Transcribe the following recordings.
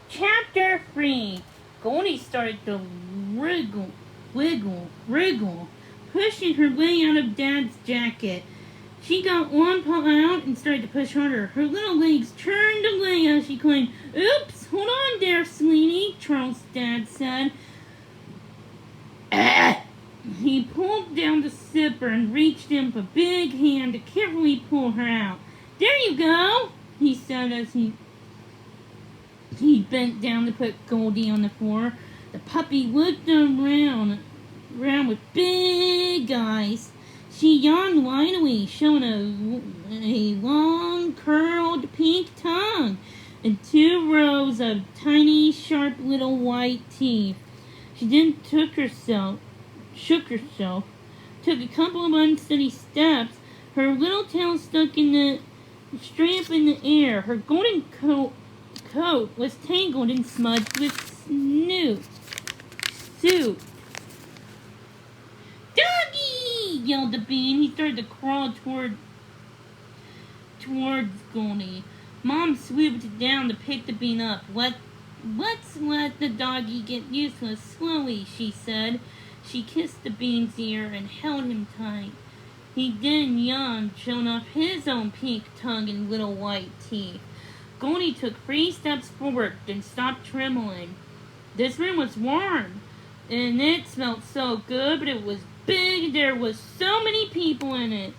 Chapter 3. Goldie started to wriggle, pushing her way out of Dad's jacket. She got one paw out and started to push harder. Her little legs turned away as she climbed. Oops, hold on there, sweetie, Charles' dad said. He pulled down the zipper and reached in with a big hand to carefully pull her out. There you go, he said as he bent down to put Goldie on the floor. The puppy looked around with big eyes. She yawned widely, showing a long, curled pink tongue and 2 rows of tiny, sharp little white teeth. She then shook herself, took a couple of unsteady steps. Her little tail stuck straight up in the air. Her golden coat was tangled and smudged with soup. Doggy! Yelled the bean. He started to crawl towards Goldie. Mom swooped down to pick the bean up. Let's let the doggy get used to us slowly, she said. She kissed the bean's ear and held him tight. He then yawned, showing off his own pink tongue and little white teeth. Goldie took 3 steps forward, then stopped trembling. This room was warm, and it smelled so good, but it was big. There was so many people in it.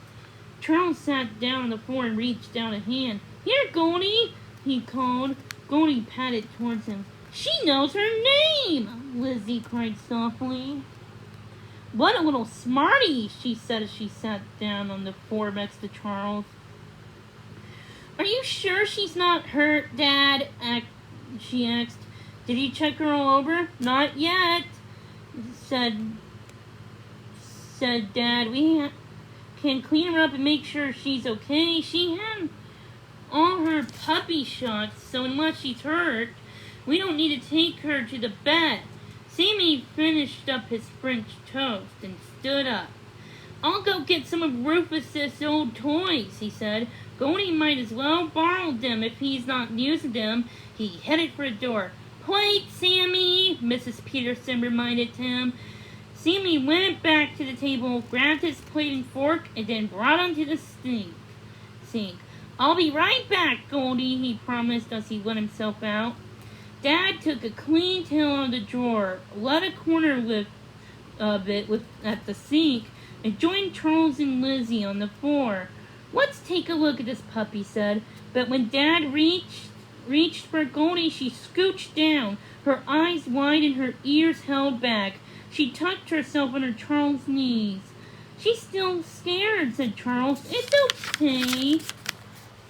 Charles sat down on the floor and reached out a hand. Here, Goldie, he called. Goldie patted towards him. She knows her name, Lizzie cried softly. What a little smarty, she said as she sat down on the floor next to Charles. Are you sure she's not hurt, Dad? She asked. Did you check her all over? Not yet, said Dad. We can clean her up and make sure she's okay. She had all her puppy shots, so unless she's hurt, we don't need to take her to the vet. Sammy finished up his French toast and stood up. I'll go get some of Rufus's old toys, he said. Goldie might as well borrow them if he's not using them. He headed for the door. Plate, Sammy, Mrs. Peterson reminded him. Sammy went back to the table, grabbed his plate and fork, and then brought them to the sink. I'll be right back, Goldie, he promised as he let himself out. Dad took a clean towel out of the drawer, let a corner of it at the sink, and joined Charles and Lizzie on the floor. Let's take a look at this pup, he said. But when Dad reached for Goldie, she scooched down, her eyes wide and her ears held back. She tucked herself under Charles' knees. She's still scared, said Charles. It's okay.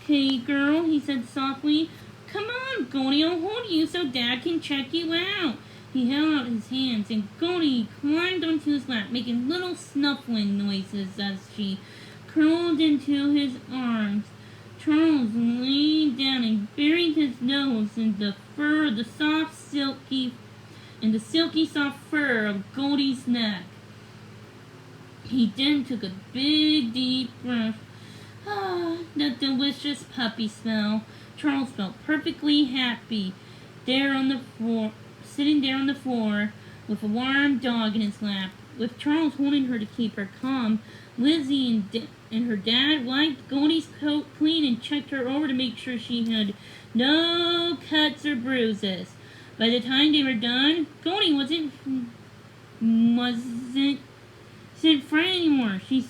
Okay, girl, he said softly. Come on, Goldie, I'll hold you so Dad can check you out. He held out his hands, and Goldie climbed onto his lap, making little snuffling noises as she curled into his arms. Charles leaned down and buried his nose in the silky soft fur of Goldie's neck. He then took a big, deep breath. Ah, that delicious puppy smell. Charles felt perfectly happy sitting there on the floor with a warm dog in his lap. With Charles holding her to keep her calm, Lizzie and her dad wiped Goldie's coat clean and checked her over to make sure she had no cuts or bruises. By the time they were done, Goldie wasn't frightened anymore. She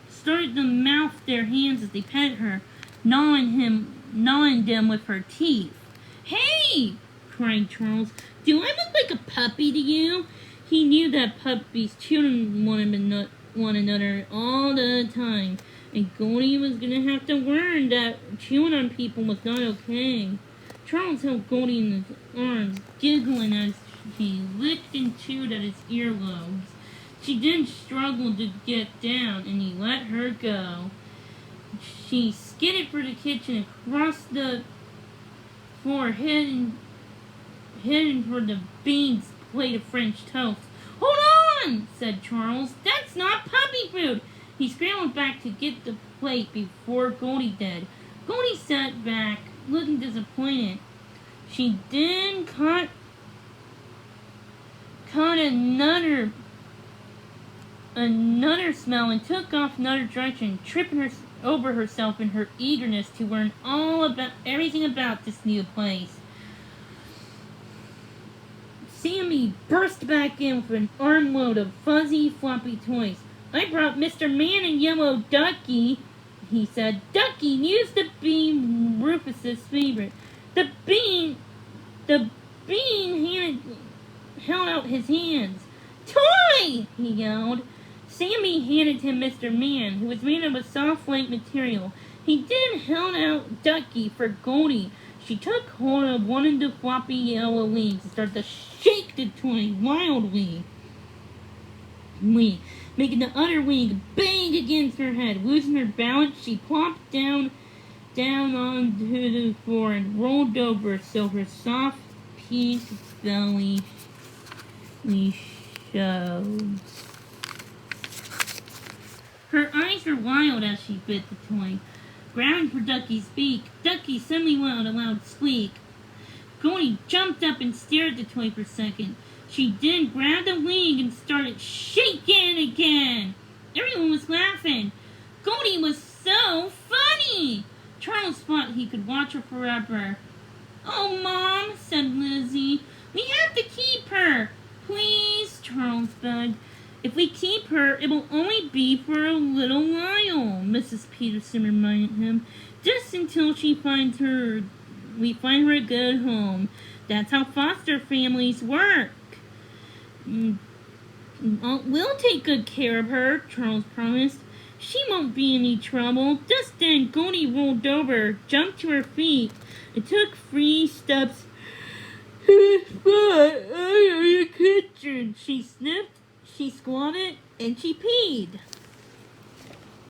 started to mouth their hands as they petted her, gnawing them with her teeth. Hey! Cried Charles. Do I look like a puppy to you? He knew that puppies chewed one another all the time, and Goldie was going to have to learn that chewing on people was not okay. Charles held Goldie in his arms, giggling as she licked and chewed at his earlobes. She then struggled to get down, and he let her go. She skidded for the kitchen and crossed the floor, heading for the beans plate of French toast. Hold on, said Charles. That's not puppy food. He scrambled back to get the plate before Goldie did. Goldie sat back, looking disappointed. She then caught another smell and took off another direction, tripping over herself in her eagerness to learn everything about this new place. Sammy burst back in with an armload of fuzzy, floppy toys. "I brought Mr. Man and Yellow Ducky," he said. Ducky used to be Rufus's favorite. The bean held out his hands. "Toy!" he yelled. Sammy handed him Mr. Man, who was made of a soft, light material. He then held out Ducky for Goldie. She took hold of one of the floppy yellow wings and started to shake the toy wildly, making the other wing bang against her head. Losing her balance, she plopped down onto the floor and rolled over so her soft pink belly showed. Her eyes were wild as she bit the toy. Grabbing for Ducky's beak, Ducky suddenly let out a loud squeak. Goldie jumped up and stared at the toy for a second. She then grabbed the wing and started shaking again. Everyone was laughing. Goldie was so funny. Charles thought he could watch her forever. "Oh, Mom," said Lizzie, "we have to keep her." "Please," Charles begged. "If we keep her, it will only be for a little while," Mrs. Peterson reminded him. "Just until we find her a good home. That's how foster families work." "We'll take good care of her," Charles promised. "She won't be any trouble." Just then, Goldie rolled over, jumped to her feet, and took 3 steps to the spot under the kitchen. She sniffed, she squatted, and she peed.